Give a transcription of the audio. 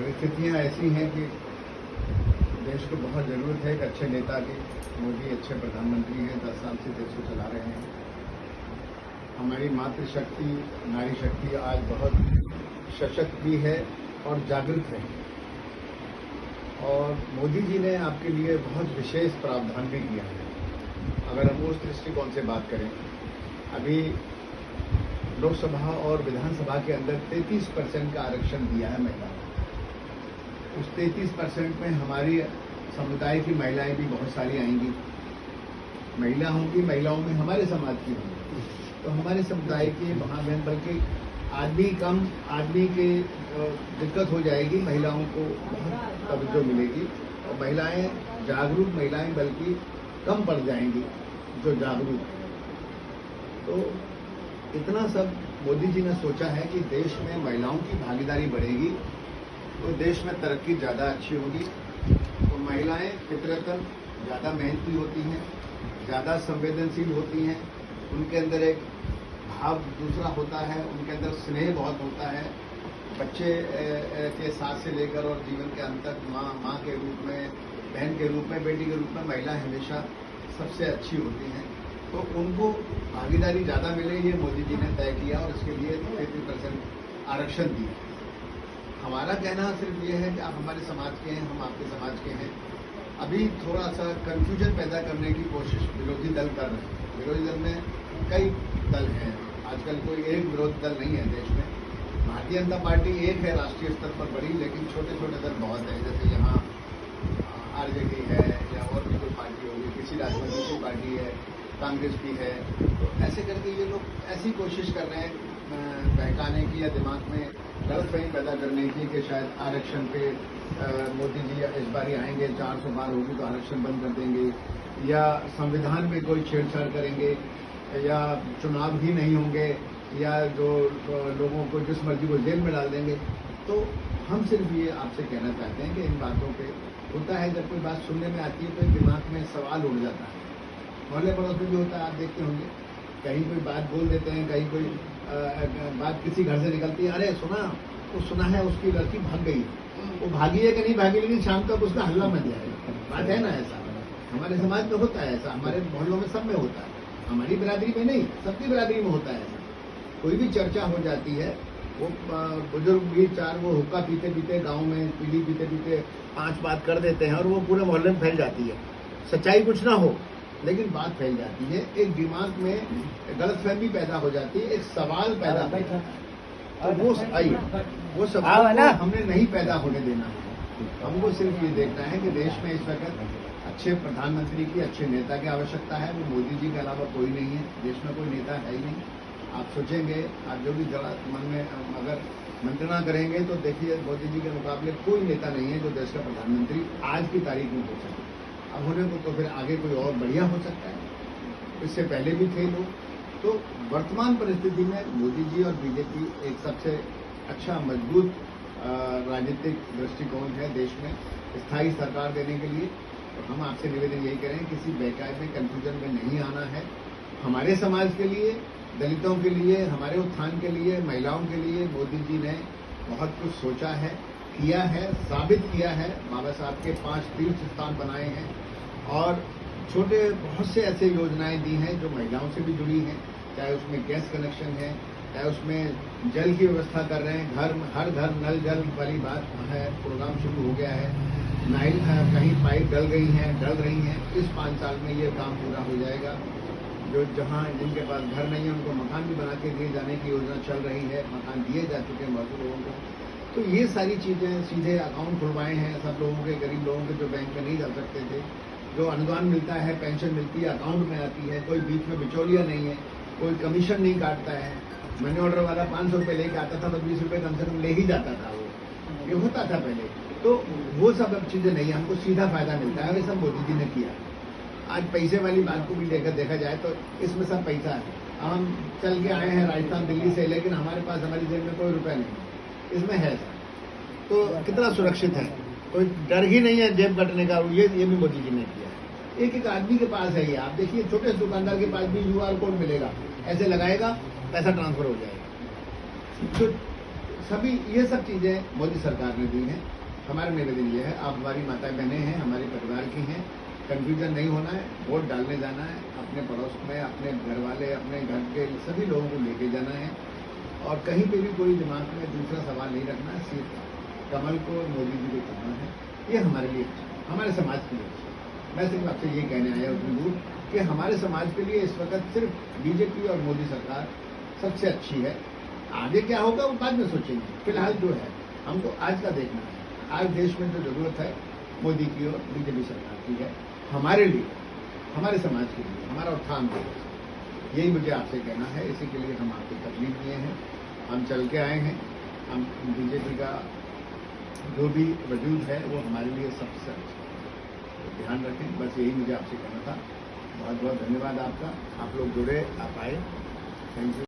परिस्थितियां ऐसी हैं कि देश को बहुत ज़रूरत है एक अच्छे नेता की। मोदी अच्छे प्रधानमंत्री हैं, 10 साल से देश को चला रहे हैं। हमारी मातृशक्ति, नारी शक्ति आज बहुत सशक्त भी है और जागृत है। और मोदी जी ने आपके लिए बहुत विशेष प्रावधान भी किया है। अगर हम उस दृष्टिकोण से बात करें, अभी लोकसभा और विधानसभा के अंदर 33% का आरक्षण दिया है महिलाओं को। उस 33% में हमारी समुदाय की महिलाएं भी बहुत सारी आएंगी। महिला होंगी, महिलाओं में हमारे समाज की होंगी, तो हमारे समुदाय की वहाँ में बल्कि आदमी कम, आदमी की दिक्कत हो जाएगी, महिलाओं को बहुत तवज्जो मिलेगी और महिलाएं जागरूक, महिलाएं बल्कि कम पड़ जाएंगी जो जागरूक। तो इतना सब मोदी जी ने सोचा है कि देश में महिलाओं की भागीदारी बढ़ेगी तो देश में तरक्की ज़्यादा अच्छी होगी। तो महिलाएं फितरतन ज़्यादा मेहनती होती हैं, ज़्यादा संवेदनशील होती हैं, उनके अंदर एक भाव दूसरा होता है, उनके अंदर स्नेह बहुत होता है। बच्चे के साथ से लेकर और जीवन के अंत तक माँ के रूप में, बहन के रूप में, बेटी के रूप में महिला हमेशा सबसे अच्छी होती हैं। तो उनको भागीदारी ज़्यादा मिले, ये मोदी जी ने तय किया और इसके लिए 33% आरक्षण दिया। हमारा कहना सिर्फ ये है कि आप हमारे समाज के हैं, हम आपके समाज के हैं। अभी थोड़ा सा कन्फ्यूजन पैदा करने की कोशिश विरोधी दल कर रहे हैं। विरोधी दल में कई दल हैं, आजकल कोई एक विरोधी दल नहीं है देश में। भारतीय जनता पार्टी एक है राष्ट्रीय स्तर पर बड़ी, लेकिन छोटे छोटे दल बहुत हैं। जैसे यहाँ आरजेडी है या और भी कोई पार्टी होगी, किसी राज्य में दूसरी पार्टी है, कांग्रेस भी है। तो ऐसे करके ये लोग ऐसी कोशिश कर रहे हैं बहकाने की या दिमाग में गलतफहमी पैदा करने की कि शायद आरक्षण पे मोदी जी इस बार आएंगे, 400 पार होगी तो आरक्षण बंद कर देंगे, या संविधान में कोई छेड़छाड़ करेंगे, या चुनाव ही नहीं होंगे, या जो लोगों को जिस मर्जी को जेल में डाल देंगे। तो हम सिर्फ ये आपसे कहना चाहते हैं कि इन बातों पे होता है, जब कोई बात सुनने में आती है तो दिमाग में सवाल उड़ जाता है। मोहल्ले पड़ोस में भी होता है, आप देखते होंगे, कहीं कोई बात बोल देते हैं, कहीं कोई बात किसी घर से निकलती है, अरे सुना, वो सुना है उसकी लड़की भाग गई, वो भागी है कि नहीं भागी, लेकिन शाम तक उसका हल्ला मच जाएगा। बात है ना, ऐसा हमारे समाज में होता है, ऐसा हमारे मोहल्लों में सब में होता है, हमारी बिरादरी में नहीं, सबकी बिरादरी में होता है ऐसा। कोई भी चर्चा हो जाती है, वो बुजुर्ग भी चार वो हुक्का पीते पीते गांव में पीली पीते पीते 5 बात कर देते हैं और वो पूरे मोहल्ले में फैल जाती है। सच्चाई कुछ ना हो लेकिन बात फैल जाती है, एक दिमाग में गलतफहमी पैदा हो जाती है, एक सवाल पैदा होता है। तो वो सवाल हमने नहीं पैदा होने देना है। हमको सिर्फ ये देखना है कि देश में इस वक्त अच्छे प्रधानमंत्री की, अच्छे नेता की आवश्यकता है। वो मोदी जी के अलावा कोई नहीं है, देश में कोई नेता है ही नहीं। आप सोचेंगे, आप जो भी जरा मन में अगर मंत्रणा करेंगे तो देखिए मोदी जी के मुकाबले कोई नेता नहीं है जो देश का प्रधानमंत्री आज की तारीख में हो सके। अब होने को तो फिर आगे कोई और बढ़िया हो सकता है, इससे पहले भी थे लोग। तो वर्तमान परिस्थिति में मोदी जी और बीजेपी एक सबसे अच्छा मजबूत राजनीतिक दृष्टिकोण है देश में स्थायी सरकार देने के लिए। तो हम आपसे निवेदन यही करें, किसी बेकायदे कन्फ्यूजन में नहीं आना है। हमारे समाज के लिए, दलितों के लिए, हमारे उत्थान के लिए, महिलाओं के लिए मोदी जी ने बहुत कुछ सोचा है, किया है, साबित किया है। बाबा साहब के 5 तीर्थ स्थान बनाए हैं और छोटे बहुत से ऐसे योजनाएं दी हैं जो महिलाओं से भी जुड़ी हैं, चाहे उसमें गैस कनेक्शन है, चाहे उसमें जल की व्यवस्था कर रहे हैं, हर घर नल जल वाली बात है, प्रोग्राम शुरू हो गया है। नाइल कहीं पाइप डल गई हैं, डल रही हैं, इस 5 साल में ये काम पूरा हो जाएगा। जो जहां जिनके पास घर नहीं है उनको मकान भी बना के दिए जाने की योजना चल रही है, मकान दिए जा चुके हैं बहुत लोगों को। तो ये सारी चीजें, सीधे अकाउंट खुलवाए हैं सब लोगों के, गरीब लोगों के जो बैंक में नहीं जा सकते थे। जो अनुदान मिलता है, पेंशन मिलती है, अकाउंट में आती है, कोई बीच में बिचौलिया नहीं है, कोई कमीशन नहीं काटता है। मनी ऑर्डर वाला 500 रुपये लेके आता था तो 20 रुपये कम से कम ले ही जाता था, वो ये होता था पहले। तो वो सब अब चीजें नहीं, हमको सीधा फायदा मिलता है और ये सब मोदी जी ने किया। आज पैसे वाली बात को भी लेकर देखा जाए तो इसमें सब पैसा है। अब हम चल के आए हैं राजस्थान दिल्ली से, लेकिन हमारे पास हमारी जेब में कोई रुपया नहीं, इसमें है। तो कितना सुरक्षित है, कोई डर ही नहीं है जेब कटने का। ये भी मोदी जी ने किया। एक एक आदमी के पास है ये, आप देखिए छोटे से दुकानदार के पास भी QR कोड मिलेगा, ऐसे लगाएगा पैसा ट्रांसफर हो जाएगा। तो सभी ये सब चीजें मोदी सरकार ने दी हैं। हमारा निवेदन ये है, आप हमारी माताएं बहनें हैं, हमारे परिवार की हैं, कंफ्यूजन नहीं होना है, वोट डालने जाना है, अपने पड़ोस में अपने घर वाले, अपने घर के सभी लोगों को लेके जाना है और कहीं पे भी कोई दिमाग में दूसरा सवाल नहीं रखना है। सिर्फ कमल को मोदी जी को करना है, ये हमारे लिए अच्छा है, हमारे समाज के लिए अच्छा है। मैं सिर्फ आपसे ये कहने आया उतनी दूर कि हमारे समाज के लिए इस वक्त सिर्फ बीजेपी और मोदी सरकार सबसे अच्छी है। आगे क्या होगा वो बाद में सोचेंगे, फिलहाल जो है हमको आज का देखना है। आज देश में जो जरूरत है मोदी की और बीजेपी सरकार की है, हमारे लिए, हमारे समाज के लिए, हमारा उत्थान के लिए। यही मुझे आपसे कहना है, इसी के लिए हम आपको तकलीफ दिए हैं, हम चल के आए हैं। हम बीजेपी का जो भी वजूद है वो हमारे लिए सबसे अच्छा है, तो ध्यान रखें। बस यही मुझे आपसे कहना था। बहुत बहुत धन्यवाद आपका, आप लोग जुड़े, आप आए, थैंक यू।